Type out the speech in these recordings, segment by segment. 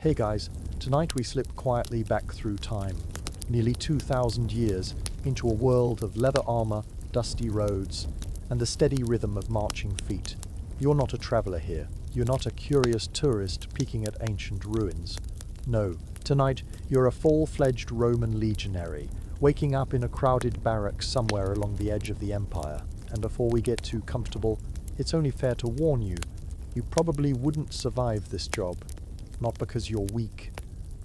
Hey guys, tonight we slip quietly back through time, nearly 2,000 years, into a world of leather armor, dusty roads, and the steady rhythm of marching feet. You're not a traveler here. You're not a curious tourist peeking at ancient ruins. No, tonight you're a full-fledged Roman legionary, waking up in a crowded barracks somewhere along the edge of the empire. And before we get too comfortable, it's only fair to warn you, you probably wouldn't survive this job. Not because you're weak,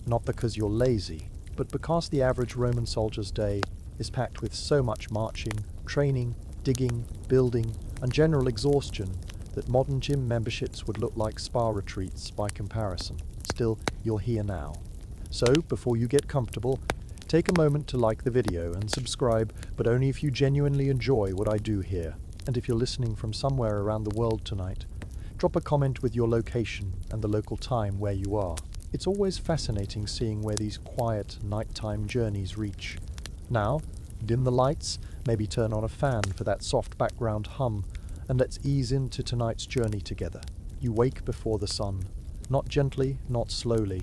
not because you're lazy, but because the average Roman soldier's day is packed with so much marching, training, digging, building, and general exhaustion that modern gym memberships would look like spa retreats by comparison. Still, you're here now. So, before you get comfortable, take a moment to like the video and subscribe, but only if you genuinely enjoy what I do here. And if you're listening from somewhere around the world tonight, drop a comment with your location and the local time where you are. It's always fascinating seeing where these quiet, nighttime journeys reach. Now, dim the lights, maybe turn on a fan for that soft background hum, and let's ease into tonight's journey together. You wake before the sun, not gently, not slowly.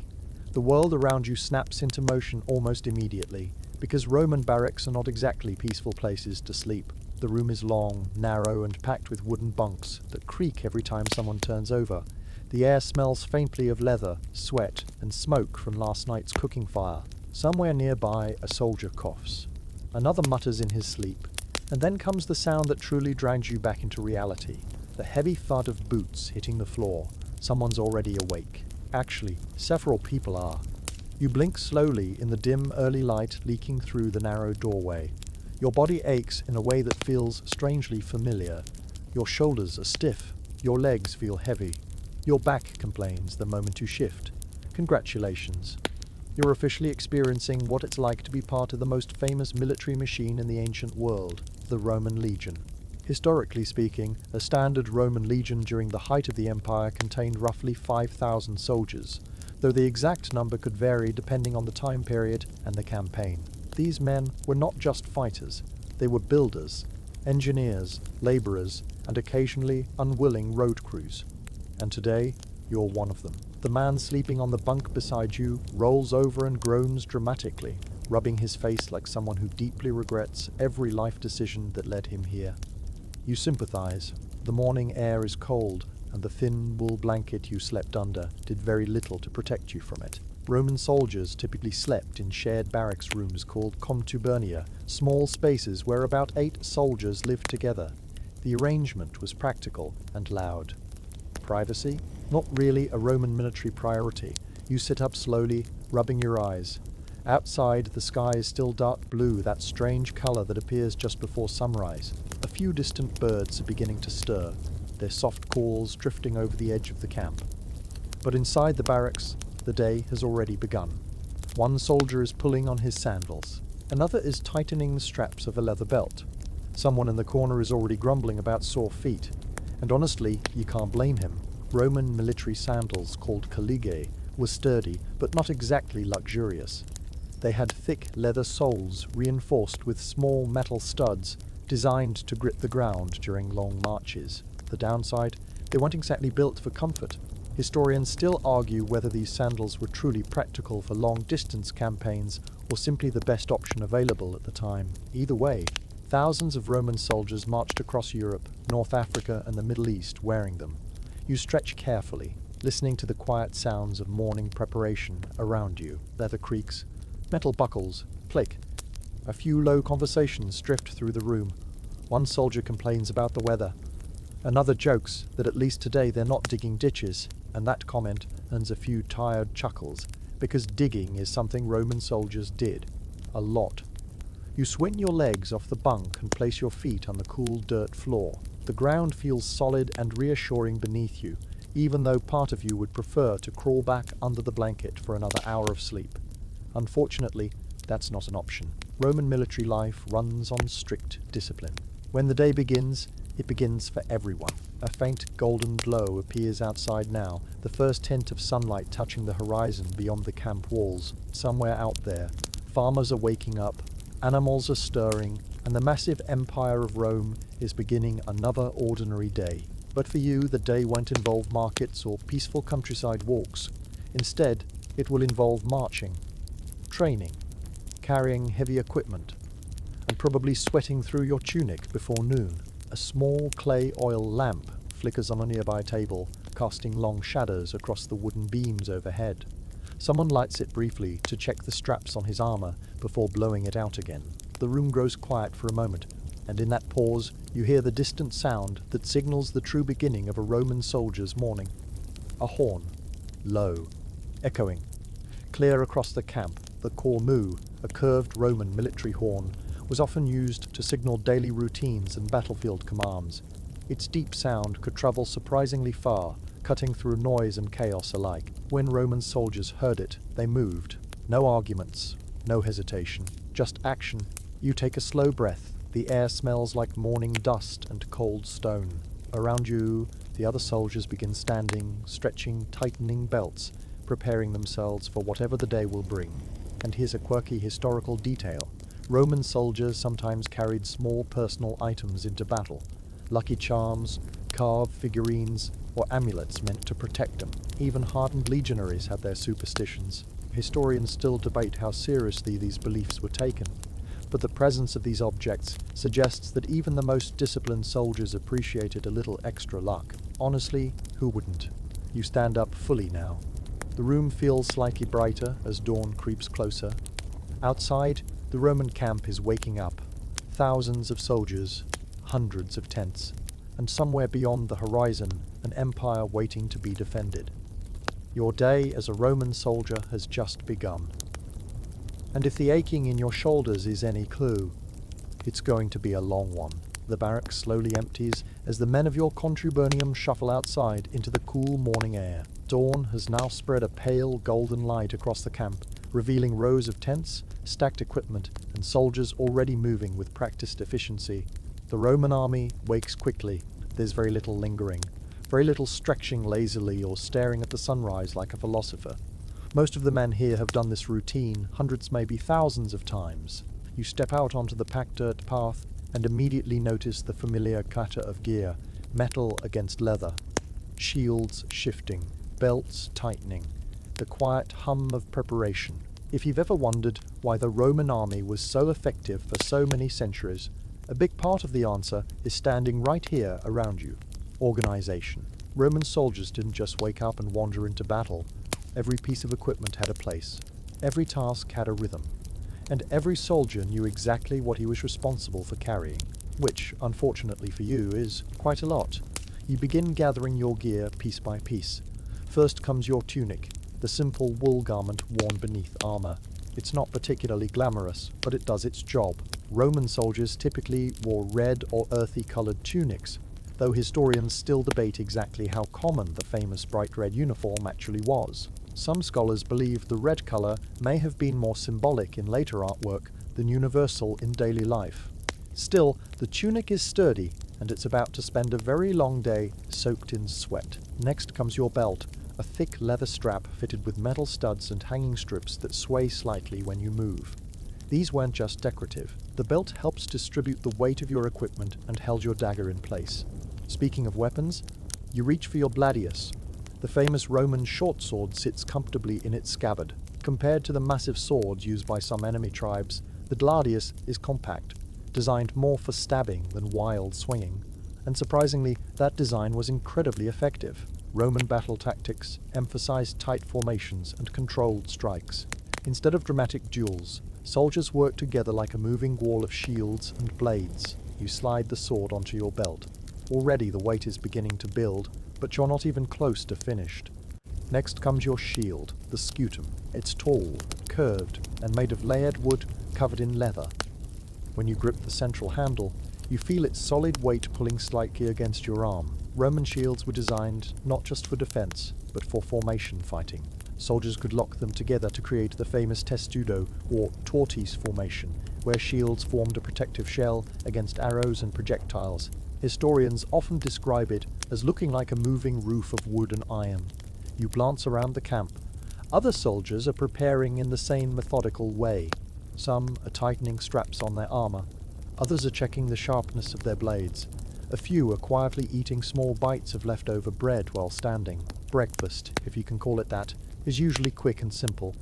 The world around you snaps into motion almost immediately, because Roman barracks are not exactly peaceful places to sleep. The room is long, narrow, and packed with wooden bunks that creak every time someone turns over. The air smells faintly of leather, sweat, and smoke from last night's cooking fire. Somewhere nearby, a soldier coughs. Another mutters in his sleep, and then comes the sound that truly drags you back into reality. The heavy thud of boots hitting the floor. Someone's already awake. Actually, several people are. You blink slowly in the dim, early light leaking through the narrow doorway. Your body aches in a way that feels strangely familiar. Your shoulders are stiff. Your legs feel heavy. Your back complains the moment you shift. Congratulations. You're officially experiencing what it's like to be part of the most famous military machine in the ancient world, the Roman legion. Historically speaking, a standard Roman legion during the height of the empire contained roughly 5,000 soldiers, though the exact number could vary depending on the time period and the campaign. These men were not just fighters, they were builders, engineers, laborers, and occasionally unwilling road crews. And today, you're one of them. The man sleeping on the bunk beside you rolls over and groans dramatically, rubbing his face like someone who deeply regrets every life decision that led him here. You sympathize. The morning air is cold, and the thin wool blanket you slept under did very little to protect you from it. Roman soldiers typically slept in shared barracks rooms called contubernia, small spaces where about 8 soldiers lived together. The arrangement was practical and loud. Privacy? Not really a Roman military priority. You sit up slowly, rubbing your eyes. Outside, the sky is still dark blue, that strange color that appears just before sunrise. A few distant birds are beginning to stir, their soft calls drifting over the edge of the camp. But inside the barracks, the day has already begun. One soldier is pulling on his sandals. Another is tightening the straps of a leather belt. Someone in the corner is already grumbling about sore feet. And honestly, you can't blame him. Roman military sandals, called caligae, were sturdy, but not exactly luxurious. They had thick leather soles reinforced with small metal studs designed to grip the ground during long marches. The downside? They weren't exactly built for comfort. Historians still argue whether these sandals were truly practical for long-distance campaigns or simply the best option available at the time. Either way, thousands of Roman soldiers marched across Europe, North Africa, and the Middle East wearing them. You stretch carefully, listening to the quiet sounds of morning preparation around you. Leather creaks, metal buckles, click. A few low conversations drift through the room. One soldier complains about the weather. Another jokes that at least today they're not digging ditches, and that comment earns a few tired chuckles, because digging is something Roman soldiers did. A lot. You swing your legs off the bunk and place your feet on the cool dirt floor. The ground feels solid and reassuring beneath you, even though part of you would prefer to crawl back under the blanket for another hour of sleep. Unfortunately, that's not an option. Roman military life runs on strict discipline. When the day begins, it begins for everyone. A faint golden glow appears outside now, the first hint of sunlight touching the horizon beyond the camp walls. Somewhere out there, farmers are waking up, animals are stirring, and the massive empire of Rome is beginning another ordinary day. But for you, the day won't involve markets or peaceful countryside walks. Instead, It will involve marching, training, carrying heavy equipment, and probably sweating through your tunic before noon. A small clay oil lamp flickers on a nearby table, casting long shadows across the wooden beams overhead. Someone lights it briefly to check the straps on his armor before blowing it out again. The room grows quiet for a moment, and in that pause you hear the distant sound that signals the true beginning of a Roman soldier's morning. A horn, low, echoing, clear across the camp. The cormu, a curved Roman military horn, was often used to signal daily routines and battlefield commands. Its deep sound could travel surprisingly far, cutting through noise and chaos alike. When Roman soldiers heard it, they moved. No arguments, no hesitation, just action. You take a slow breath. The air smells like morning dust and cold stone. Around you, the other soldiers begin standing, stretching, tightening belts, preparing themselves for whatever the day will bring. And here's a quirky historical detail. Roman soldiers sometimes carried small personal items into battle. Lucky charms, carved figurines, or amulets meant to protect them. Even hardened legionaries had their superstitions. Historians still debate how seriously these beliefs were taken, but the presence of these objects suggests that even the most disciplined soldiers appreciated a little extra luck. Honestly, who wouldn't? You stand up fully now. The room feels slightly brighter as dawn creeps closer. Outside, the Roman camp is waking up. Thousands of soldiers, hundreds of tents, and somewhere beyond the horizon, an empire waiting to be defended. Your day as a Roman soldier has just begun. And if the aching in your shoulders is any clue, it's going to be a long one. The barracks slowly empties as the men of your contubernium shuffle outside into the cool morning air. Dawn has now spread a pale golden light across the camp, revealing rows of tents, stacked equipment, and soldiers already moving with practiced efficiency. The Roman army wakes quickly. There's very little lingering, very little stretching lazily or staring at the sunrise like a philosopher. Most of the men here have done this routine hundreds, maybe thousands of times. You step out onto the packed dirt path and immediately notice the familiar clatter of gear, metal against leather, shields shifting, belts tightening, the quiet hum of preparation. If you've ever wondered why the Roman army was so effective for so many centuries, a big part of the answer is standing right here around you. Organization. Roman soldiers didn't just wake up and wander into battle. Every piece of equipment had a place. Every task had a rhythm. And every soldier knew exactly what he was responsible for carrying, which, unfortunately for you, is quite a lot. You begin gathering your gear piece by piece. First comes your tunic, the simple wool garment worn beneath armor. It's not particularly glamorous, but it does its job. Roman soldiers typically wore red or earthy-colored tunics, though historians still debate exactly how common the famous bright red uniform actually was. Some scholars believe the red color may have been more symbolic in later artwork than universal in daily life. Still, the tunic is sturdy, and it's about to spend a very long day soaked in sweat. Next comes your belt, a thick leather strap fitted with metal studs and hanging strips that sway slightly when you move. These weren't just decorative. The belt helps distribute the weight of your equipment and held your dagger in place. Speaking of weapons, you reach for your gladius. The famous Roman short sword sits comfortably in its scabbard. Compared to the massive swords used by some enemy tribes, the gladius is compact, designed more for stabbing than wild swinging. And surprisingly, that design was incredibly effective. Roman battle tactics emphasized tight formations and controlled strikes. Instead of dramatic duels, soldiers worked together like a moving wall of shields and blades. You slide the sword onto your belt. Already the weight is beginning to build, but you're not even close to finished. Next comes your shield, the scutum. It's tall, curved, and made of layered wood covered in leather. When you grip the central handle, you feel its solid weight pulling slightly against your arm. Roman shields were designed not just for defense, but for formation fighting. Soldiers could lock them together to create the famous testudo or tortoise formation, where shields formed a protective shell against arrows and projectiles. Historians often describe it as looking like a moving roof of wood and iron. You glance around the camp. Other soldiers are preparing in the same methodical way. Some are tightening straps on their armor. Others are checking the sharpness of their blades. A few are quietly eating small bites of leftover bread while standing. Breakfast, if you can call it that, is usually quick and simple.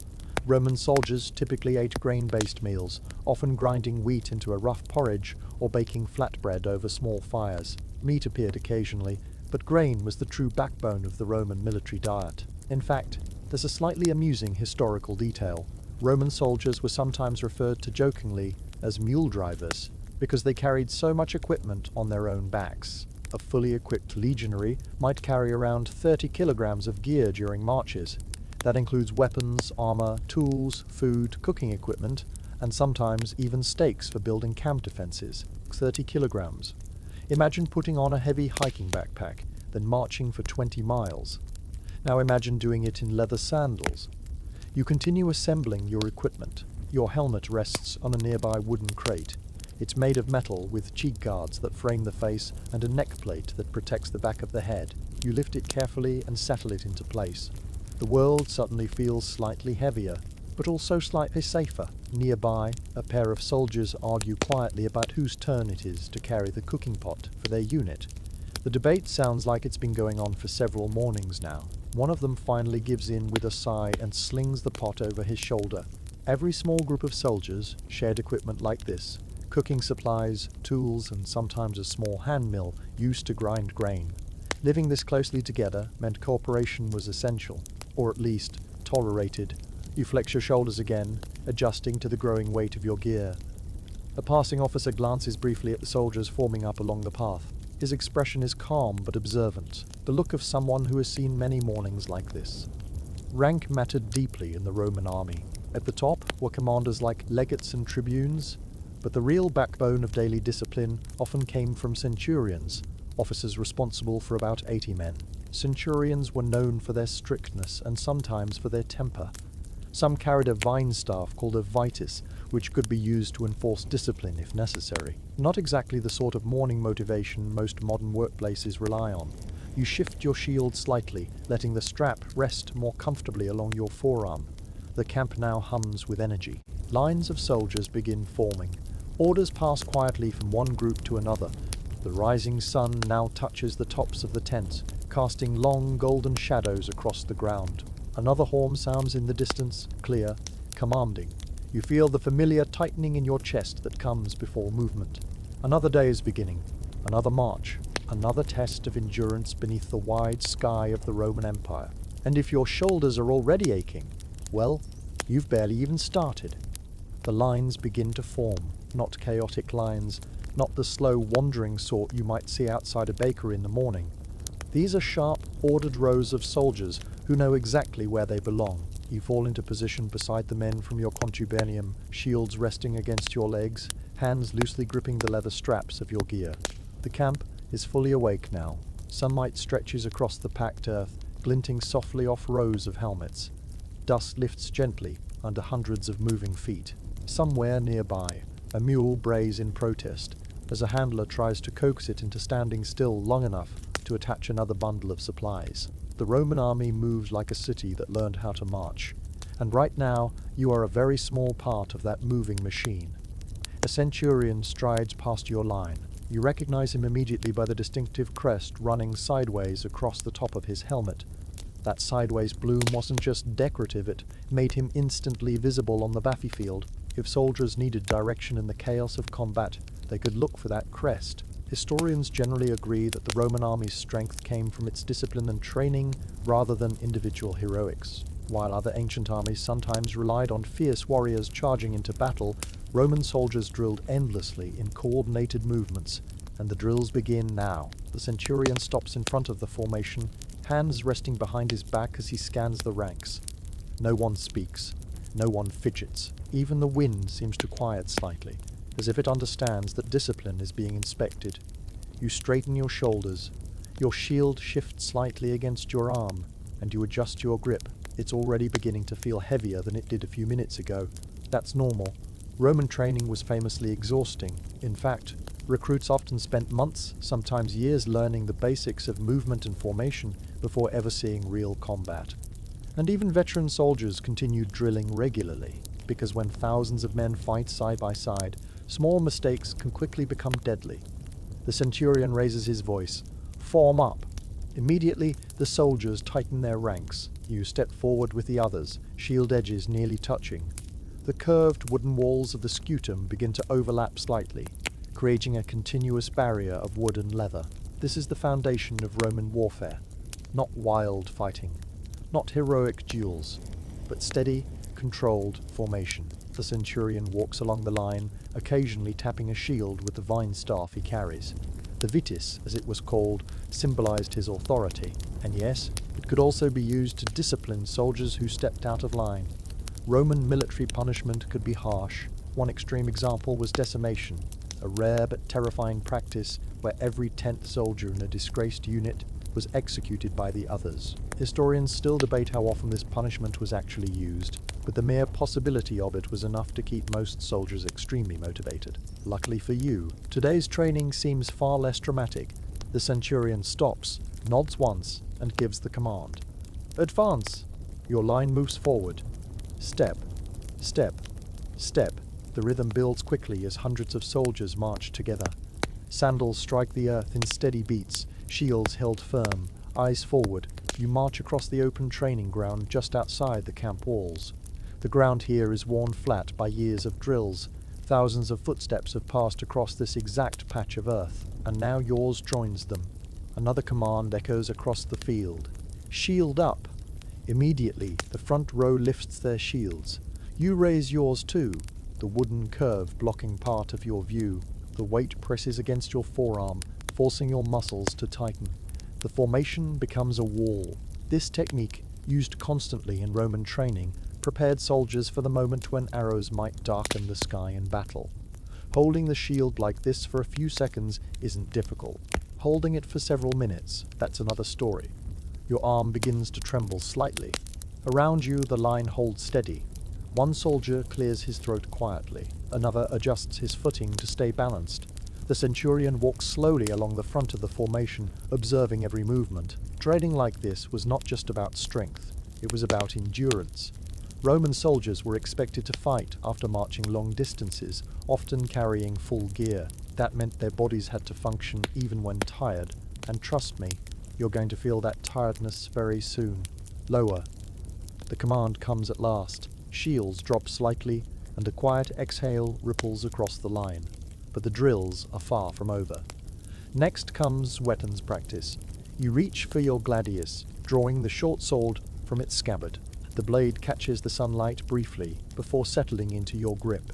Roman soldiers typically ate grain-based meals, often grinding wheat into a rough porridge or baking flatbread over small fires. Meat appeared occasionally, but grain was the true backbone of the Roman military diet. In fact, there's a slightly amusing historical detail. Roman soldiers were sometimes referred to jokingly as mule drivers because they carried so much equipment on their own backs. A fully equipped legionary might carry around 30 kilograms of gear during marches. That includes weapons, armor, tools, food, cooking equipment, and sometimes even stakes for building camp defenses. 30 kilograms. Imagine putting on a heavy hiking backpack, then marching for 20 miles. Now imagine doing it in leather sandals. You continue assembling your equipment. Your helmet rests on a nearby wooden crate. It's made of metal with cheek guards that frame the face and a neck plate that protects the back of the head. You lift it carefully and settle it into place. The world suddenly feels slightly heavier, but also slightly safer. Nearby, a pair of soldiers argue quietly about whose turn it is to carry the cooking pot for their unit. The debate sounds like it's been going on for several mornings now. One of them finally gives in with a sigh and slings the pot over his shoulder. Every small group of soldiers shared equipment like this: cooking supplies, tools, and sometimes a small hand mill used to grind grain. Living this closely together meant cooperation was essential, or at least tolerated. You flex your shoulders again, adjusting to the growing weight of your gear. A passing officer glances briefly at the soldiers forming up along the path. His expression is calm but observant, the look of someone who has seen many mornings like this. Rank mattered deeply in the Roman army. At the top were commanders like legates and tribunes, but the real backbone of daily discipline often came from centurions, officers responsible for about 80 men. Centurions were known for their strictness and sometimes for their temper. Some carried a vine staff called a vitis, which could be used to enforce discipline if necessary. Not exactly the sort of morning motivation most modern workplaces rely on. You shift your shield slightly, letting the strap rest more comfortably along your forearm. The camp now hums with energy. Lines of soldiers begin forming. Orders pass quietly from one group to another. The rising sun now touches the tops of the tents, casting long golden shadows across the ground. Another horn sounds in the distance, clear, commanding. You feel the familiar tightening in your chest that comes before movement. Another day is beginning, another march, another test of endurance beneath the wide sky of the Roman Empire. And if your shoulders are already aching, well, you've barely even started. The lines begin to form, not chaotic lines, not the slow wandering sort you might see outside a bakery in the morning. These are sharp, ordered rows of soldiers who know exactly where they belong. You fall into position beside the men from your contubernum, shields resting against your legs, hands loosely gripping the leather straps of your gear. The camp is fully awake now. Sunlight stretches across the packed earth, glinting softly off rows of helmets. Dust lifts gently under hundreds of moving feet. Somewhere nearby, a mule brays in protest as a handler tries to coax it into standing still long enough to attach another bundle of supplies. The Roman army moves like a city that learned how to march, and right now you are a very small part of that moving machine. A centurion strides past your line. You recognize him immediately by the distinctive crest running sideways across the top of his helmet. That sideways bloom wasn't just decorative, it made him instantly visible on the battlefield. If soldiers needed direction in the chaos of combat, they could look for that crest. Historians generally agree that the Roman army's strength came from its discipline and training rather than individual heroics. While other ancient armies sometimes relied on fierce warriors charging into battle, Roman soldiers drilled endlessly in coordinated movements, and the drills begin now. The centurion stops in front of the formation, hands resting behind his back as he scans the ranks. No one speaks. No one fidgets. Even the wind seems to quiet slightly, as if it understands that discipline is being inspected. You straighten your shoulders. Your shield shifts slightly against your arm, and you adjust your grip. It's already beginning to feel heavier than it did a few minutes ago. That's normal. Roman training was famously exhausting. In fact, recruits often spent months, sometimes years, learning the basics of movement and formation before ever seeing real combat. And even veteran soldiers continued drilling regularly, because when thousands of men fight side by side, small mistakes can quickly become deadly. The centurion raises his voice. "Form up." Immediately, the soldiers tighten their ranks. You step forward with the others, shield edges nearly touching. The curved wooden walls of the scutum begin to overlap slightly, creating a continuous barrier of wood and leather. This is the foundation of Roman warfare. Not wild fighting, not heroic duels, but steady, controlled formation. The centurion walks along the line, occasionally tapping a shield with the vine staff he carries. The vitis, as it was called, symbolized his authority, and yes, it could also be used to discipline soldiers who stepped out of line. Roman military punishment could be harsh. One extreme example was decimation, a rare but terrifying practice where every 10th soldier in a disgraced unit was executed by the others. Historians still debate how often this punishment was actually used, but the mere possibility of it was enough to keep most soldiers extremely motivated. Luckily for you, today's training seems far less dramatic. The centurion stops, nods once, and gives the command. Advance! Your line moves forward. Step, step, step. The rhythm builds quickly as hundreds of soldiers march together. Sandals strike the earth in steady beats, shields held firm, eyes forward. You march across the open training ground just outside the camp walls. The ground here is worn flat by years of drills. Thousands of footsteps have passed across this exact patch of earth, and now yours joins them. Another command echoes across the field. Shield up! Immediately, the front row lifts their shields. You raise yours too, the wooden curve blocking part of your view. The weight presses against your forearm, forcing your muscles to tighten. The formation becomes a wall. This technique, used constantly in Roman training, prepared soldiers for the moment when arrows might darken the sky in battle. Holding the shield like this for a few seconds isn't difficult. Holding it for several minutes, that's another story. Your arm begins to tremble slightly. Around you, the line holds steady. One soldier clears his throat quietly. Another adjusts his footing to stay balanced. The centurion walks slowly along the front of the formation, observing every movement. Training like this was not just about strength, it was about endurance. Roman soldiers were expected to fight after marching long distances, often carrying full gear. That meant their bodies had to function even when tired. And trust me, you're going to feel that tiredness very soon. Lower. The command comes at last. Shields drop slightly, and a quiet exhale ripples across the line. But the drills are far from over. Next comes weapons practice. You reach for your gladius, drawing the short sword from its scabbard. The blade catches the sunlight briefly before settling into your grip.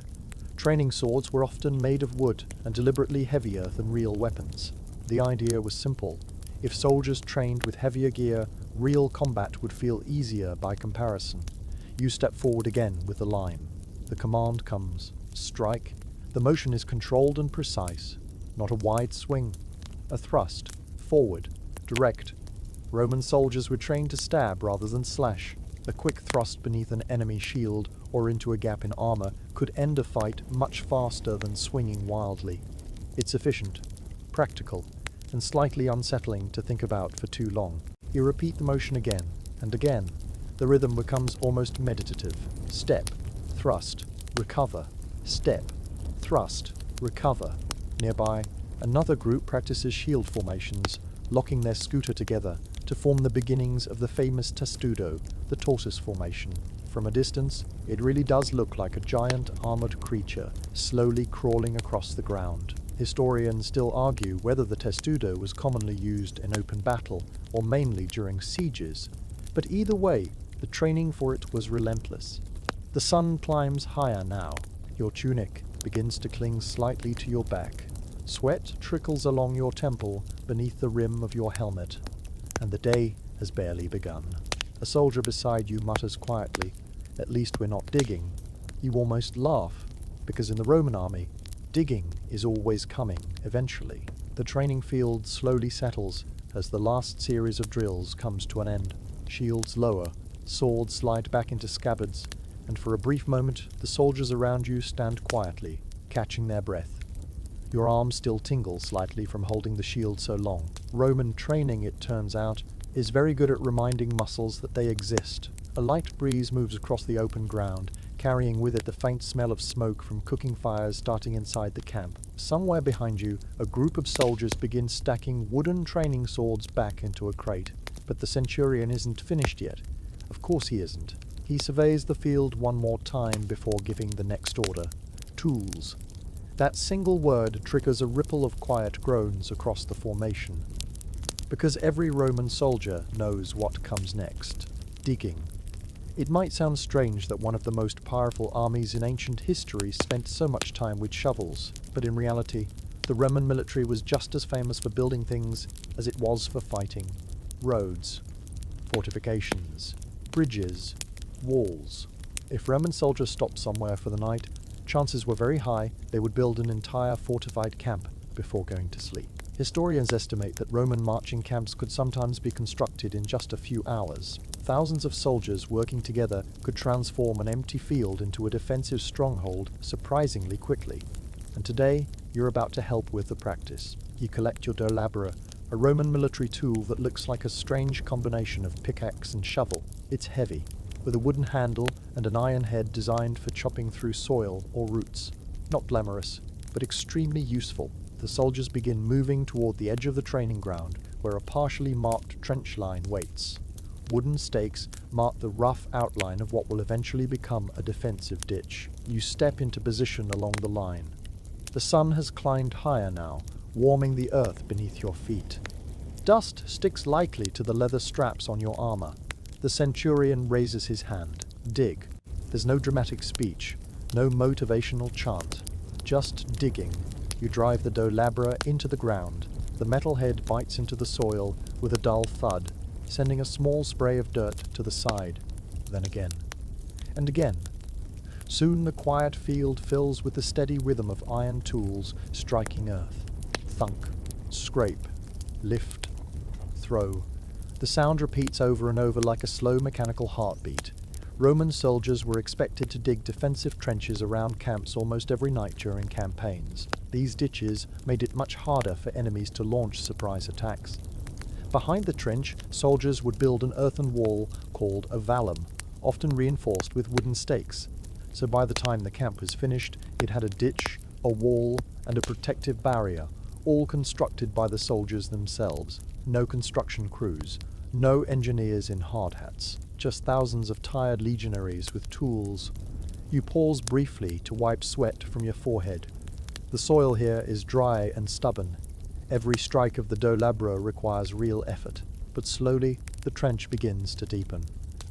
Training swords were often made of wood and deliberately heavier than real weapons. The idea was simple. If soldiers trained with heavier gear, real combat would feel easier by comparison. You step forward again with the line. The command comes. Strike. The motion is controlled and precise. Not a wide swing. A thrust. Forward. Direct. Roman soldiers were trained to stab rather than slash. A quick thrust beneath an enemy shield or into a gap in armor could end a fight much faster than swinging wildly. It's efficient, practical, and slightly unsettling to think about for too long. You repeat the motion again and again. The rhythm becomes almost meditative. Step, thrust, recover, step, thrust, recover. Nearby, another group practices shield formations, locking their scooter together to form the beginnings of the famous testudo, the tortoise formation. From a distance, it really does look like a giant armored creature slowly crawling across the ground. Historians still argue whether the testudo was commonly used in open battle or mainly during sieges, but either way, the training for it was relentless. The sun climbs higher now. Your tunic begins to cling slightly to your back. Sweat trickles along your temple beneath the rim of your helmet, and the day has barely begun. A soldier beside you mutters quietly, "At least we're not digging." You almost laugh, because in the Roman army, digging is always coming, eventually. The training field slowly settles as the last series of drills comes to an end. Shields lower, swords slide back into scabbards, and for a brief moment the soldiers around you stand quietly, catching their breath. Your arms still tingle slightly from holding the shield so long. Roman training, it turns out, is very good at reminding muscles that they exist. A light breeze moves across the open ground, carrying with it the faint smell of smoke from cooking fires starting inside the camp. Somewhere behind you, a group of soldiers begin stacking wooden training swords back into a crate. But the centurion isn't finished yet. Of course he isn't. He surveys the field one more time before giving the next order. Tools. That single word triggers a ripple of quiet groans across the formation. Because every Roman soldier knows what comes next. Digging. It might sound strange that one of the most powerful armies in ancient history spent so much time with shovels, but in reality, the Roman military was just as famous for building things as it was for fighting. Roads, fortifications, bridges, walls. If Roman soldiers stopped somewhere for the night, chances were very high they would build an entire fortified camp before going to sleep. Historians estimate that Roman marching camps could sometimes be constructed in just a few hours. Thousands of soldiers working together could transform an empty field into a defensive stronghold surprisingly quickly. And today, you're about to help with the practice. You collect your dolabra, a Roman military tool that looks like a strange combination of pickaxe and shovel. It's heavy, with a wooden handle and an iron head designed for chopping through soil or roots. Not glamorous, but extremely useful. The soldiers begin moving toward the edge of the training ground, where a partially marked trench line waits. Wooden stakes mark the rough outline of what will eventually become a defensive ditch. You step into position along the line. The sun has climbed higher now, warming the earth beneath your feet. Dust sticks lightly to the leather straps on your armor. The centurion raises his hand. Dig. There's no dramatic speech, no motivational chant, just digging. You drive the dolabra into the ground. The metal head bites into the soil with a dull thud, sending a small spray of dirt to the side. Then again. And again. Soon the quiet field fills with the steady rhythm of iron tools striking earth. Thunk. Scrape. Lift. Throw. The sound repeats over and over like a slow mechanical heartbeat. Roman soldiers were expected to dig defensive trenches around camps almost every night during campaigns. These ditches made it much harder for enemies to launch surprise attacks. Behind the trench, soldiers would build an earthen wall called a vallum, often reinforced with wooden stakes. So by the time the camp was finished, it had a ditch, a wall, and a protective barrier, all constructed by the soldiers themselves. No construction crews, no engineers in hard hats, just thousands of tired legionaries with tools. You pause briefly to wipe sweat from your forehead. The soil here is dry and stubborn. Every strike of the dolabra requires real effort, but slowly the trench begins to deepen.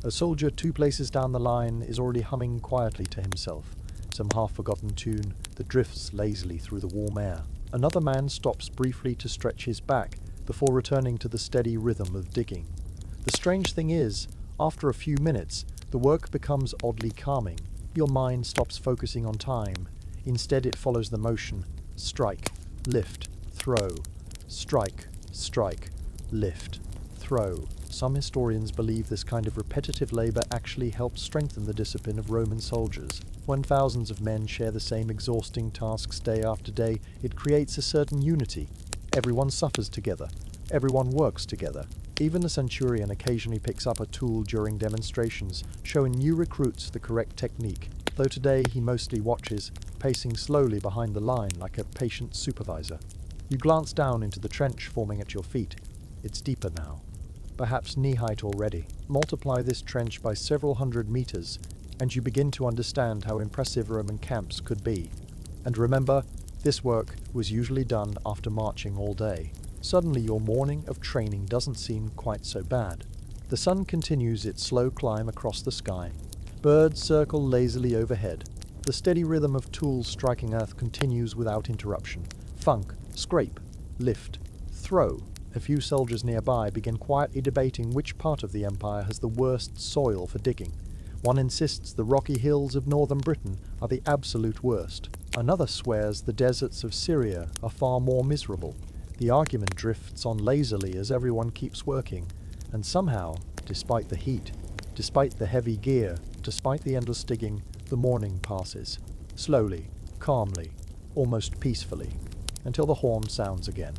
A soldier 2 places down the line is already humming quietly to himself, some half-forgotten tune that drifts lazily through the warm air. Another man stops briefly to stretch his back before returning to the steady rhythm of digging. The strange thing is, after a few minutes, the work becomes oddly calming. Your mind stops focusing on time. Instead, it follows the motion. Strike, lift, throw. Strike, strike, lift, throw. Some historians believe this kind of repetitive labor actually helps strengthen the discipline of Roman soldiers. When thousands of men share the same exhausting tasks day after day, it creates a certain unity. Everyone suffers together. Everyone works together. Even the centurion occasionally picks up a tool during demonstrations, showing new recruits the correct technique, though today he mostly watches, pacing slowly behind the line like a patient supervisor. You glance down into the trench forming at your feet. It's deeper now, perhaps knee-height already. Multiply this trench by several hundred meters, and you begin to understand how impressive Roman camps could be. And remember, this work was usually done after marching all day. Suddenly your morning of training doesn't seem quite so bad. The sun continues its slow climb across the sky. Birds circle lazily overhead. The steady rhythm of tools striking earth continues without interruption. Thunk, scrape, lift, throw. A few soldiers nearby begin quietly debating which part of the empire has the worst soil for digging. One insists the rocky hills of northern Britain are the absolute worst. Another swears the deserts of Syria are far more miserable. The argument drifts on lazily as everyone keeps working, and somehow, despite the heat, despite the heavy gear, despite the endless digging, the morning passes. Slowly, calmly, almost peacefully, until the horn sounds again.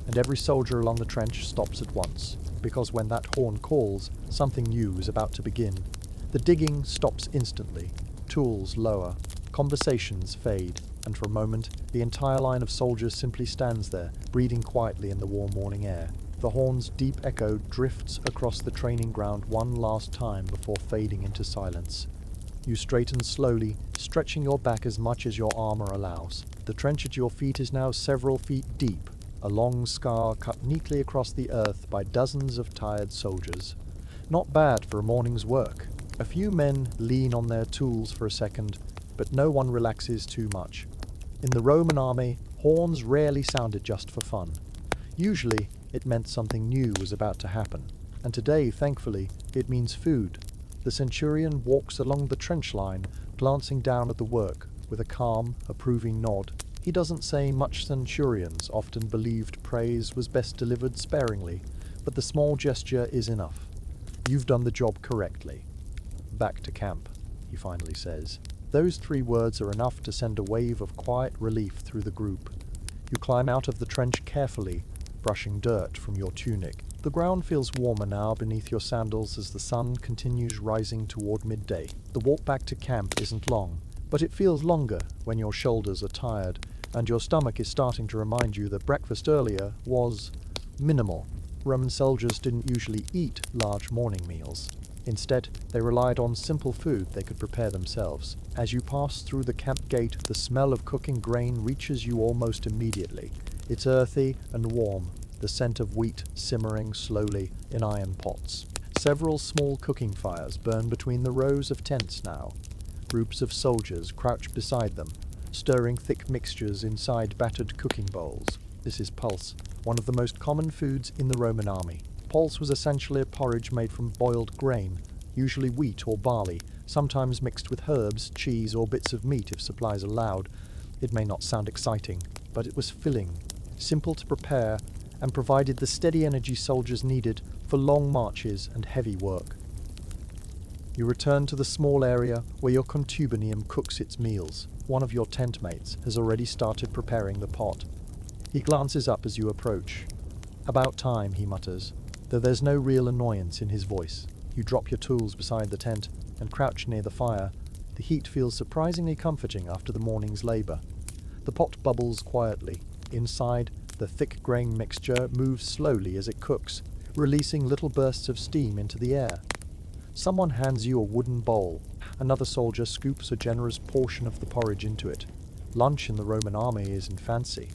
And every soldier along the trench stops at once, because when that horn calls, something new is about to begin. The digging stops instantly. Tools lower, conversations fade, and for a moment, the entire line of soldiers simply stands there, breathing quietly in the warm morning air. The horn's deep echo drifts across the training ground one last time before fading into silence. You straighten slowly, stretching your back as much as your armor allows. The trench at your feet is now several feet deep, a long scar cut neatly across the earth by dozens of tired soldiers. Not bad for a morning's work. A few men lean on their tools for a second, but no one relaxes too much. In the Roman army, horns rarely sounded just for fun. Usually, it meant something new was about to happen. And today, thankfully, it means food. The centurion walks along the trench line, glancing down at the work, with a calm, approving nod. He doesn't say much. Centurions often believed praise was best delivered sparingly, but the small gesture is enough. You've done the job correctly. Back to camp, he finally says. Those 3 words are enough to send a wave of quiet relief through the group. You climb out of the trench carefully, brushing dirt from your tunic. The ground feels warmer now beneath your sandals as the sun continues rising toward midday. The walk back to camp isn't long, but it feels longer when your shoulders are tired and your stomach is starting to remind you that breakfast earlier was minimal. Roman soldiers didn't usually eat large morning meals. Instead, they relied on simple food they could prepare themselves. As you pass through the camp gate, the smell of cooking grain reaches you almost immediately. It's earthy and warm, the scent of wheat simmering slowly in iron pots. Several small cooking fires burn between the rows of tents now. Groups of soldiers crouch beside them, stirring thick mixtures inside battered cooking bowls. This is pulse, one of the most common foods in the Roman army. Pulse was essentially a porridge made from boiled grain, usually wheat or barley, sometimes mixed with herbs, cheese, or bits of meat if supplies allowed. It may not sound exciting, but it was filling, simple to prepare, and provided the steady energy soldiers needed for long marches and heavy work. You return to the small area where your contubinium cooks its meals. One of your tent mates has already started preparing the pot. He glances up as you approach. "About time," he mutters, though there's no real annoyance in his voice. You drop your tools beside the tent and crouch near the fire. The heat feels surprisingly comforting after the morning's labor. The pot bubbles quietly. Inside, the thick grain mixture moves slowly as it cooks, releasing little bursts of steam into the air. Someone hands you a wooden bowl. Another soldier scoops a generous portion of the porridge into it. Lunch in the Roman army isn't fancy,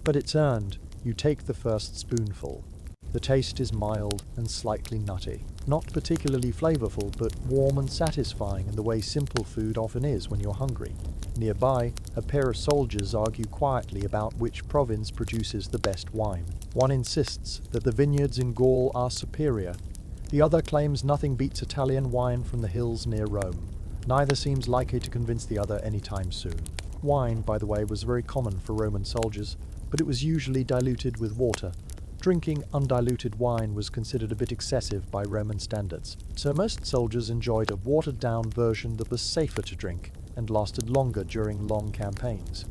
but it's earned. You take the first spoonful. The taste is mild and slightly nutty. Not particularly flavorful, but warm and satisfying in the way simple food often is when you're hungry. Nearby, a pair of soldiers argue quietly about which province produces the best wine. One insists that the vineyards in Gaul are superior. The other claims nothing beats Italian wine from the hills near Rome. Neither seems likely to convince the other anytime soon. Wine, by the way, was very common for Roman soldiers, but it was usually diluted with water. Drinking undiluted wine was considered a bit excessive by Roman standards, so most soldiers enjoyed a watered-down version that was safer to drink and lasted longer during long campaigns.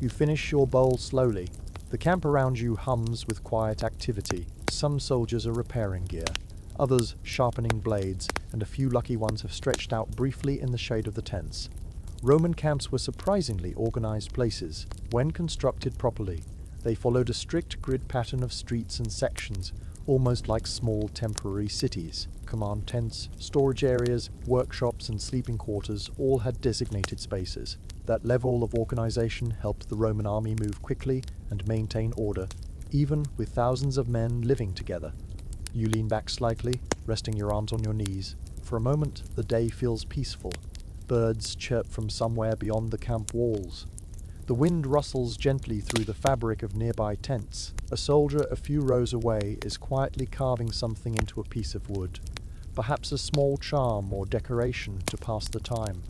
You finish your bowl slowly. The camp around you hums with quiet activity. Some soldiers are repairing gear, others sharpening blades, and a few lucky ones have stretched out briefly in the shade of the tents. Roman camps were surprisingly organized places. When constructed properly, they followed a strict grid pattern of streets and sections, almost like small temporary cities. Command tents, storage areas, workshops, and sleeping quarters all had designated spaces. That level of organization helped the Roman army move quickly and maintain order, even with thousands of men living together. You lean back slightly, resting your arms on your knees. For a moment, the day feels peaceful. Birds chirp from somewhere beyond the camp walls. The wind rustles gently through the fabric of nearby tents. A soldier a few rows away is quietly carving something into a piece of wood, perhaps a small charm or decoration to pass the time.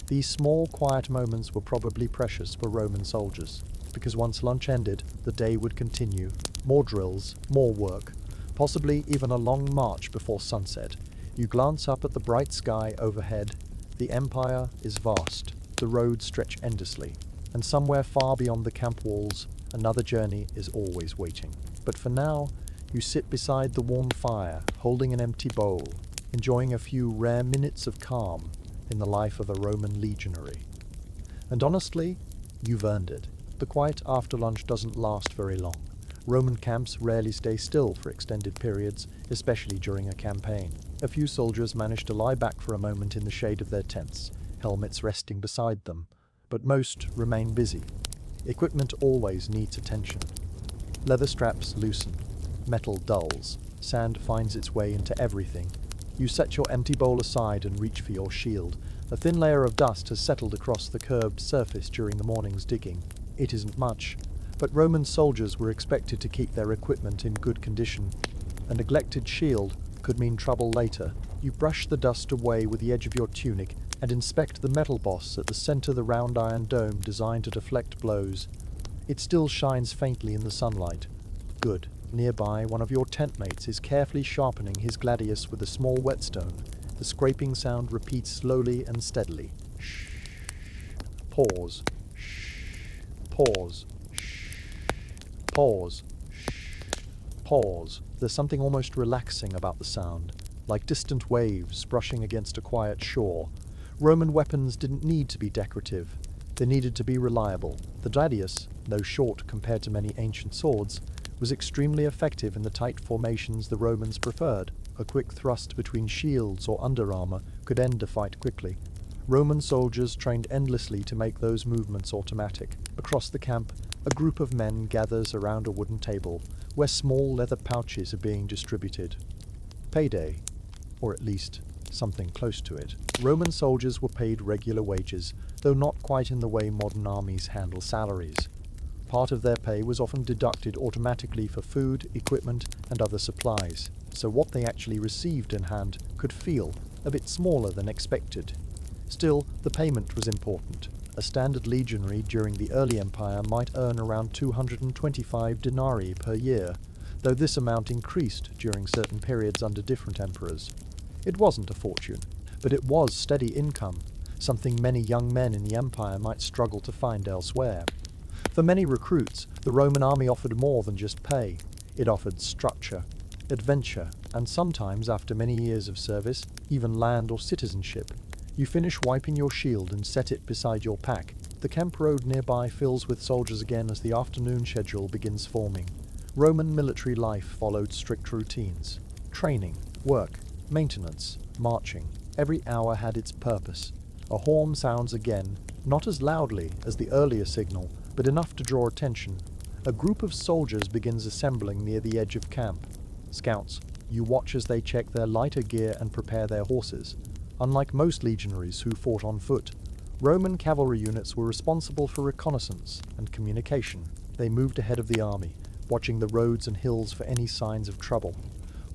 These small, quiet moments were probably precious for Roman soldiers, because once lunch ended, the day would continue. More drills, more work, possibly even a long march before sunset. You glance up at the bright sky overhead. The empire is vast. The roads stretch endlessly. And somewhere far beyond the camp walls, another journey is always waiting. But for now, you sit beside the warm fire, holding an empty bowl, enjoying a few rare minutes of calm. in the life of a Roman legionary. And honestly, you've earned it. The quiet after lunch doesn't last very long. Roman camps rarely stay still for extended periods, especially during a campaign. A few soldiers manage to lie back for a moment in the shade of their tents, helmets resting beside them, but most remain busy. Equipment always needs attention. Leather straps loosen, metal dulls, sand finds its way into everything. You set your empty bowl aside and reach for your shield. A thin layer of dust has settled across the curved surface during the morning's digging. It isn't much, but Roman soldiers were expected to keep their equipment in good condition. A neglected shield could mean trouble later. You brush the dust away with the edge of your tunic and inspect the metal boss at the center of the round iron dome designed to deflect blows. It still shines faintly in the sunlight. Good. Nearby, one of your tent mates is carefully sharpening his gladius with a small whetstone. The scraping sound repeats slowly and steadily. Shh. Pause. Shh. Pause. Shh. Pause. Shh. Pause. There's something almost relaxing about the sound, like distant waves brushing against a quiet shore. Roman weapons didn't need to be decorative. They needed to be reliable. The gladius, though short compared to many ancient swords, was extremely effective in the tight formations the Romans preferred. A quick thrust between shields or under armor could end a fight quickly. Roman soldiers trained endlessly to make those movements automatic. Across the camp, a group of men gathers around a wooden table where small leather pouches are being distributed. Payday, or at least something close to it. Roman soldiers were paid regular wages, though not quite in the way modern armies handle salaries. Part of their pay was often deducted automatically for food, equipment, and other supplies, so what they actually received in hand could feel a bit smaller than expected. Still, the payment was important. A standard legionary during the early empire might earn around 225 denarii per year, though this amount increased during certain periods under different emperors. It wasn't a fortune, but it was steady income, something many young men in the empire might struggle to find elsewhere. For many recruits, the Roman army offered more than just pay. It offered structure, adventure, and sometimes, after many years of service, even land or citizenship. You finish wiping your shield and set it beside your pack. The camp road nearby fills with soldiers again as the afternoon schedule begins forming. Roman military life followed strict routines. Training, work, maintenance, marching. Every hour had its purpose. A horn sounds again, not as loudly as the earlier signal, but enough to draw attention. A group of soldiers begins assembling near the edge of camp. Scouts, you watch as they check their lighter gear and prepare their horses. Unlike most legionaries who fought on foot, Roman cavalry units were responsible for reconnaissance and communication. They moved ahead of the army, watching the roads and hills for any signs of trouble.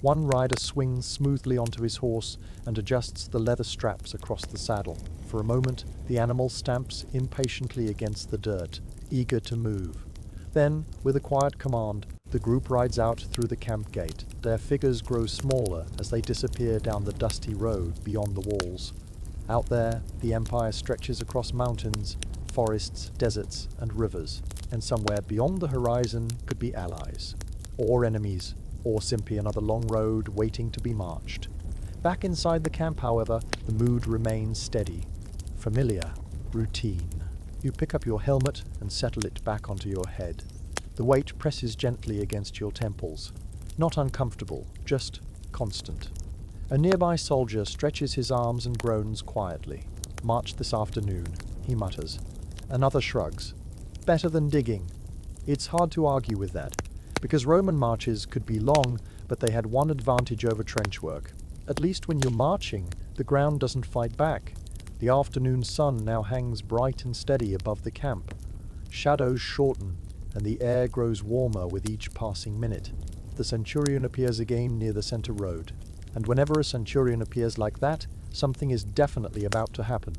One rider swings smoothly onto his horse and adjusts the leather straps across the saddle. For a moment, the animal stamps impatiently against the dirt, eager to move. Then, with a quiet command, the group rides out through the camp gate. Their figures grow smaller as they disappear down the dusty road beyond the walls. Out there, the empire stretches across mountains, forests, deserts, and rivers, and somewhere beyond the horizon could be allies, or enemies, or simply another long road waiting to be marched. Back inside the camp, however, the mood remains steady, familiar, routine. You pick up your helmet and settle it back onto your head. The weight presses gently against your temples. Not uncomfortable, just constant. A nearby soldier stretches his arms and groans quietly. "March this afternoon," he mutters. Another shrugs. "Better than digging." It's hard to argue with that, because Roman marches could be long, but they had one advantage over trench work. At least when you're marching, the ground doesn't fight back. The afternoon sun now hangs bright and steady above the camp. Shadows shorten, and the air grows warmer with each passing minute. The centurion appears again near the center road, and whenever a centurion appears like that, something is definitely about to happen.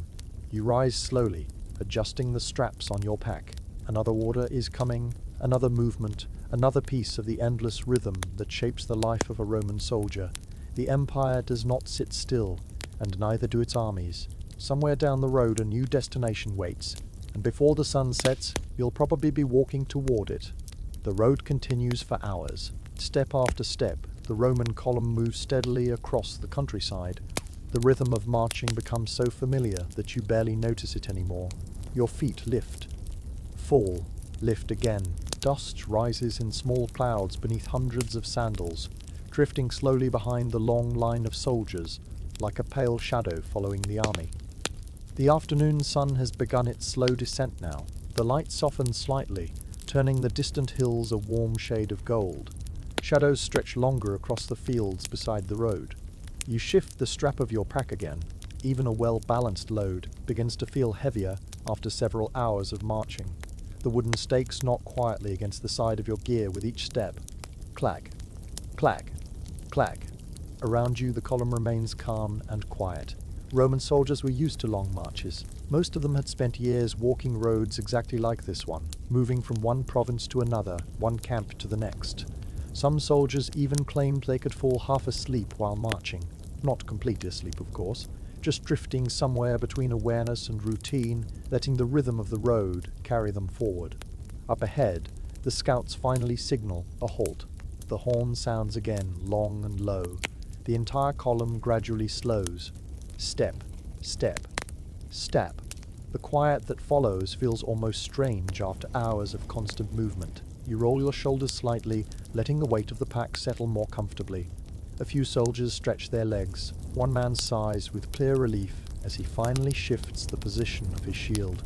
You rise slowly, adjusting the straps on your pack. Another order is coming, another movement, another piece of the endless rhythm that shapes the life of a Roman soldier. The empire does not sit still, and neither do its armies. Somewhere down the road a new destination waits, and before the sun sets, you'll probably be walking toward it. The road continues for hours. Step after step, the Roman column moves steadily across the countryside. The rhythm of marching becomes so familiar that you barely notice it anymore. Your feet lift, fall, lift again. Dust rises in small clouds beneath hundreds of sandals, drifting slowly behind the long line of soldiers, like a pale shadow following the army. The afternoon sun has begun its slow descent now. The light softens slightly, turning the distant hills a warm shade of gold. Shadows stretch longer across the fields beside the road. You shift the strap of your pack again. Even a well-balanced load begins to feel heavier after several hours of marching. The wooden stakes knock quietly against the side of your gear with each step. Clack, clack, clack. Around you, the column remains calm and quiet. Roman soldiers were used to long marches. Most of them had spent years walking roads exactly like this one, moving from one province to another, one camp to the next. Some soldiers even claimed they could fall half asleep while marching. Not completely asleep, of course, just drifting somewhere between awareness and routine, letting the rhythm of the road carry them forward. Up ahead, the scouts finally signal a halt. The horn sounds again, long and low. The entire column gradually slows. Step, step, step. The quiet that follows feels almost strange after hours of constant movement. You roll your shoulders slightly, letting the weight of the pack settle more comfortably. A few soldiers stretch their legs. One man sighs with clear relief as he finally shifts the position of his shield.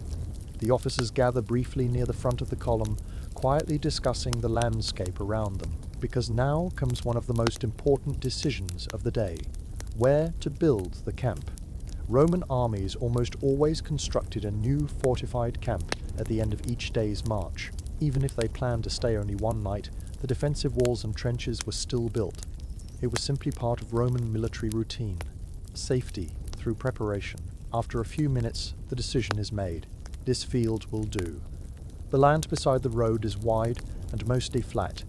The officers gather briefly near the front of the column, quietly discussing the landscape around them, because now comes one of the most important decisions of the day: where to build the camp. Roman armies almost always constructed a new fortified camp at the end of each day's march. Even if they planned to stay only one night, the defensive walls and trenches were still built. It was simply part of Roman military routine. Safety through preparation. After a few minutes, the decision is made. This field will do. The land beside the road is wide and mostly flat,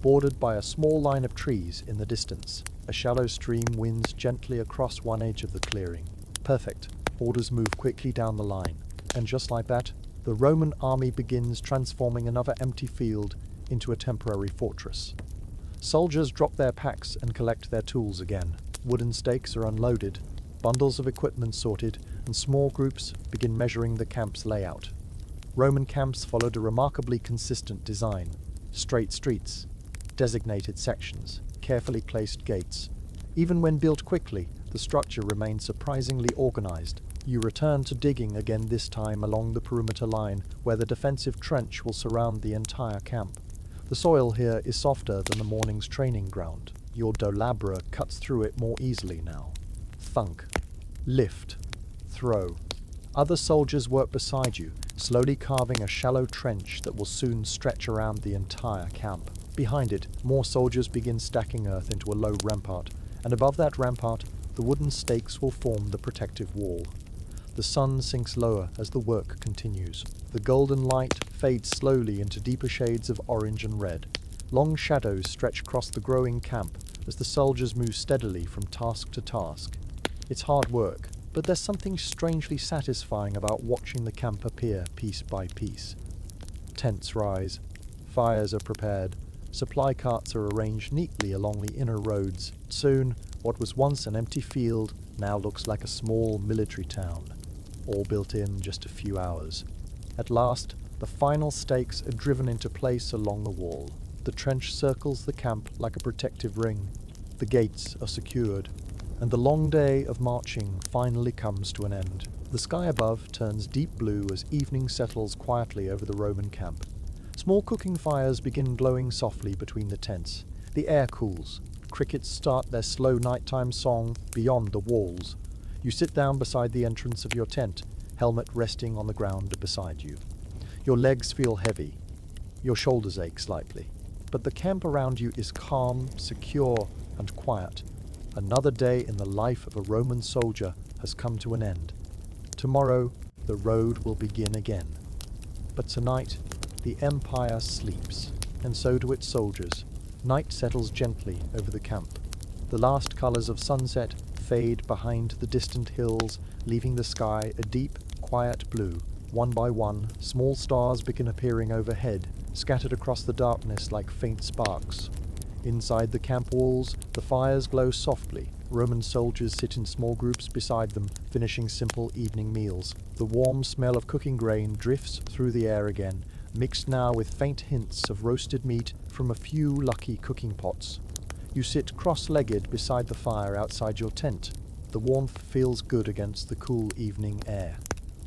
bordered by a small line of trees in the distance. A shallow stream winds gently across one edge of the clearing. Perfect. Orders move quickly down the line. And just like that, the Roman army begins transforming another empty field into a temporary fortress. Soldiers drop their packs and collect their tools again. Wooden stakes are unloaded, bundles of equipment sorted, and small groups begin measuring the camp's layout. Roman camps followed a remarkably consistent design. Straight streets, designated sections, carefully placed gates. Even when built quickly, the structure remained surprisingly organized. You return to digging again, this time along the perimeter line, where the defensive trench will surround the entire camp. The soil here is softer than the morning's training ground. Your dolabra cuts through it more easily now. Thunk. Lift. Throw. Other soldiers work beside you, slowly carving a shallow trench that will soon stretch around the entire camp. Behind it, more soldiers begin stacking earth into a low rampart, and above that rampart, the wooden stakes will form the protective wall. The sun sinks lower as the work continues. The golden light fades slowly into deeper shades of orange and red. Long shadows stretch across the growing camp as the soldiers move steadily from task to task. It's hard work, but there's something strangely satisfying about watching the camp appear piece by piece. Tents rise. Fires are prepared. Supply carts are arranged neatly along the inner roads. Soon, what was once an empty field now looks like a small military town, all built in just a few hours. At last, the final stakes are driven into place along the wall. The trench circles the camp like a protective ring. The gates are secured, and the long day of marching finally comes to an end. The sky above turns deep blue as evening settles quietly over the Roman camp. Small cooking fires begin glowing softly between the tents. The air cools. Crickets start their slow nighttime song beyond the walls. You sit down beside the entrance of your tent, helmet resting on the ground beside you. Your legs feel heavy. Your shoulders ache slightly. But the camp around you is calm, secure, and quiet. Another day in the life of a Roman soldier has come to an end. Tomorrow, the road will begin again. But tonight, the empire sleeps, and so do its soldiers. Night settles gently over the camp. The last colors of sunset fade behind the distant hills, leaving the sky a deep, quiet blue. One by one, small stars begin appearing overhead, scattered across the darkness like faint sparks. Inside the camp walls, the fires glow softly. Roman soldiers sit in small groups beside them, finishing simple evening meals. The warm smell of cooking grain drifts through the air again, mixed now with faint hints of roasted meat from a few lucky cooking pots. You sit cross-legged beside the fire outside your tent. The warmth feels good against the cool evening air.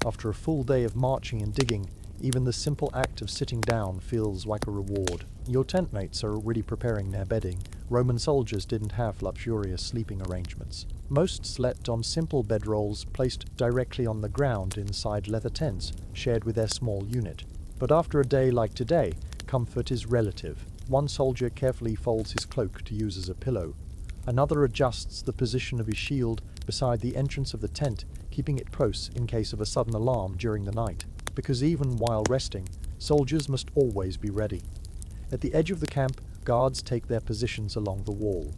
After a full day of marching and digging, even the simple act of sitting down feels like a reward. Your tent mates are already preparing their bedding. Roman soldiers didn't have luxurious sleeping arrangements. Most slept on simple bedrolls placed directly on the ground inside leather tents shared with their small unit. But after a day like today, comfort is relative. One soldier carefully folds his cloak to use as a pillow. Another adjusts the position of his shield beside the entrance of the tent, keeping it close in case of a sudden alarm during the night. Because even while resting, soldiers must always be ready. At the edge of the camp, guards take their positions along the wall.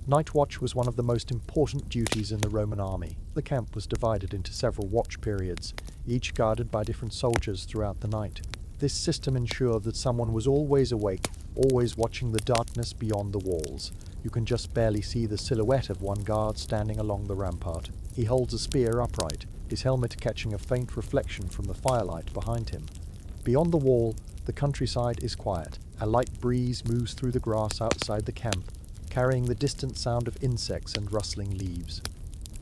Night watch was one of the most important duties in the Roman army. The camp was divided into several watch periods, each guarded by different soldiers throughout the night. This system ensured that someone was always awake, always watching the darkness beyond the walls. You can just barely see the silhouette of one guard standing along the rampart. He holds a spear upright, his helmet catching a faint reflection from the firelight behind him. Beyond the wall, the countryside is quiet. A light breeze moves through the grass outside the camp, carrying the distant sound of insects and rustling leaves.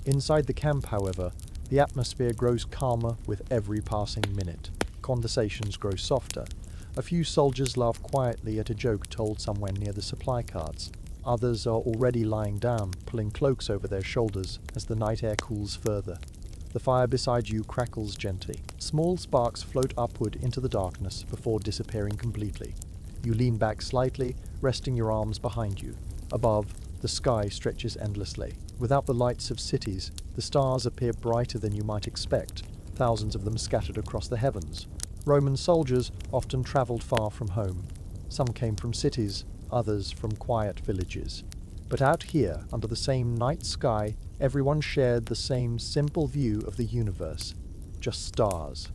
Inside the camp, however, the atmosphere grows calmer with every passing minute. Conversations grow softer. A few soldiers laugh quietly at a joke told somewhere near the supply carts. Others are already lying down, pulling cloaks over their shoulders as the night air cools further. The fire beside you crackles gently. Small sparks float upward into the darkness before disappearing completely. You lean back slightly, resting your arms behind you. Above, the sky stretches endlessly. Without the lights of cities, the stars appear brighter than you might expect, thousands of them scattered across the heavens. Roman soldiers often traveled far from home. Some came from cities, others from quiet villages. But out here, under the same night sky, everyone shared the same simple view of the universe. Just stars,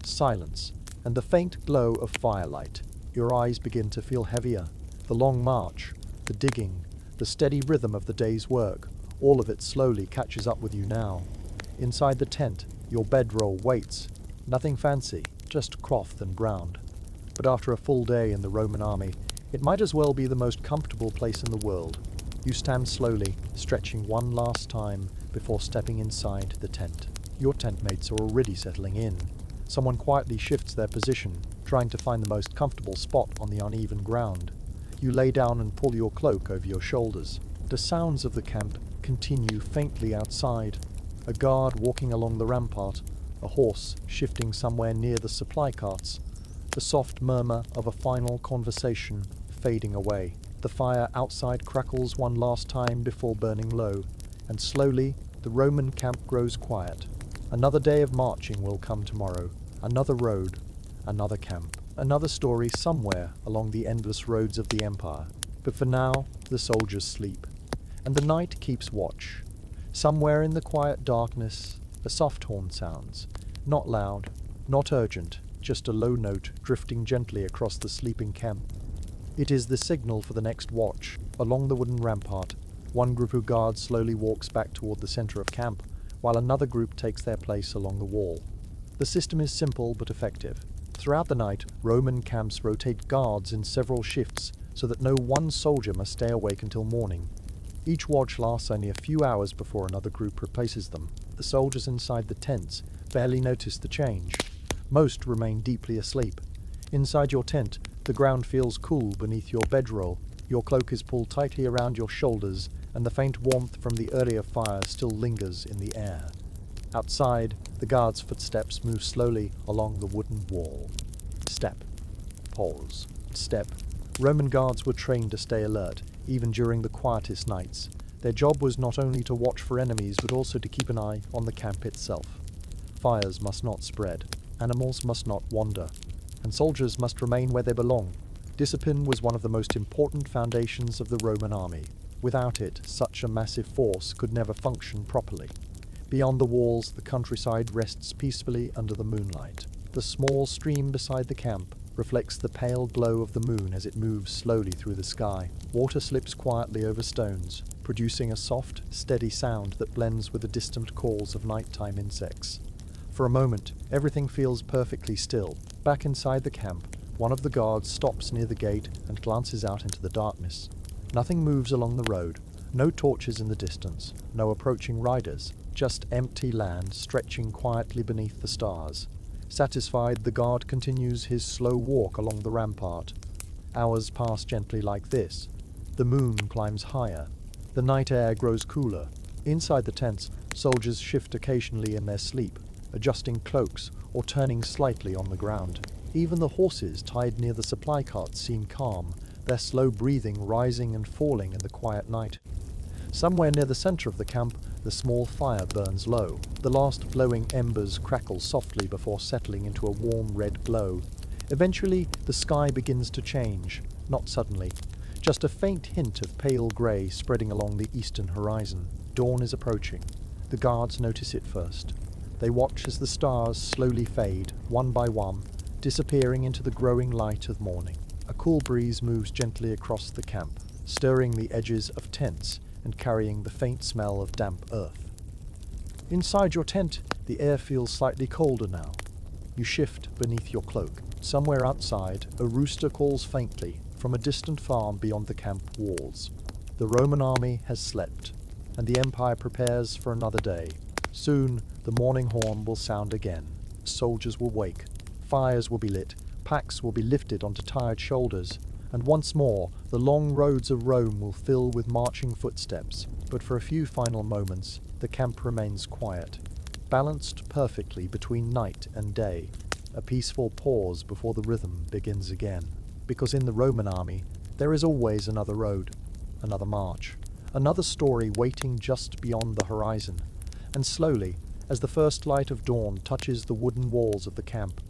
silence, and the faint glow of firelight. Your eyes begin to feel heavier. The long march, the digging, the steady rhythm of the day's work, all of it slowly catches up with you now. Inside the tent, your bedroll waits. Nothing fancy, just cloth and ground. But after a full day in the Roman army, it might as well be the most comfortable place in the world. You stand slowly, stretching one last time before stepping inside the tent. Your tent mates are already settling in. Someone quietly shifts their position, trying to find the most comfortable spot on the uneven ground. You lay down and pull your cloak over your shoulders. The sounds of the camp continue faintly outside. A guard walking along the rampart, a horse shifting somewhere near the supply carts, the soft murmur of a final conversation fading away. The fire outside crackles one last time before burning low, and slowly the Roman camp grows quiet. Another day of marching will come tomorrow, another road, another camp, another story somewhere along the endless roads of the empire. But for now, the soldiers sleep, and the night keeps watch. Somewhere in the quiet darkness, a soft horn sounds, not loud, not urgent, just a low note drifting gently across the sleeping camp. It is the signal for the next watch. Along the wooden rampart, one group of guards slowly walks back toward the center of camp, while another group takes their place along the wall. The system is simple but effective. Throughout the night, Roman camps rotate guards in several shifts so that no one soldier must stay awake until morning. Each watch lasts only a few hours before another group replaces them. The soldiers inside the tents barely notice the change. Most remain deeply asleep. Inside your tent, the ground feels cool beneath your bedroll. Your cloak is pulled tightly around your shoulders, and the faint warmth from the earlier fire still lingers in the air. Outside, the guards' footsteps move slowly along the wooden wall. Step. Pause. Step. Roman guards were trained to stay alert, even during the quietest nights. Their job was not only to watch for enemies, but also to keep an eye on the camp itself. Fires must not spread. Animals must not wander. And soldiers must remain where they belong. Discipline was one of the most important foundations of the Roman army. Without it, such a massive force could never function properly. Beyond the walls, the countryside rests peacefully under the moonlight. The small stream beside the camp, reflects the pale glow of the moon as it moves slowly through the sky. Water slips quietly over stones, producing a soft, steady sound that blends with the distant calls of nighttime insects. For a moment, everything feels perfectly still. Back inside the camp, one of the guards stops near the gate and glances out into the darkness. Nothing moves along the road, no torches in the distance, no approaching riders, just empty land stretching quietly beneath the stars. Satisfied, the guard continues his slow walk along the rampart. Hours pass gently like this. The moon climbs higher. The night air grows cooler. Inside the tents, soldiers shift occasionally in their sleep, adjusting cloaks or turning slightly on the ground. Even the horses tied near the supply carts seem calm, their slow breathing rising and falling in the quiet night. Somewhere near the center of the camp, the small fire burns low. The last glowing embers crackle softly before settling into a warm red glow. Eventually, the sky begins to change, not suddenly. Just a faint hint of pale grey spreading along the eastern horizon. Dawn is approaching. The guards notice it first. They watch as the stars slowly fade, one by one, disappearing into the growing light of morning. A cool breeze moves gently across the camp, stirring the edges of tents and carrying the faint smell of damp earth. Inside your tent, the air feels slightly colder now. You shift beneath your cloak. Somewhere outside, a rooster calls faintly from a distant farm beyond the camp walls. The Roman army has slept, and the empire prepares for another day. Soon, the morning horn will sound again. Soldiers will wake. Fires will be lit. Packs will be lifted onto tired shoulders. And once more, the long roads of Rome will fill with marching footsteps. But for a few final moments, the camp remains quiet, balanced perfectly between night and day. A peaceful pause before the rhythm begins again. Because in the Roman army, there is always another road, another march, another story waiting just beyond the horizon. And slowly, as the first light of dawn touches the wooden walls of the camp,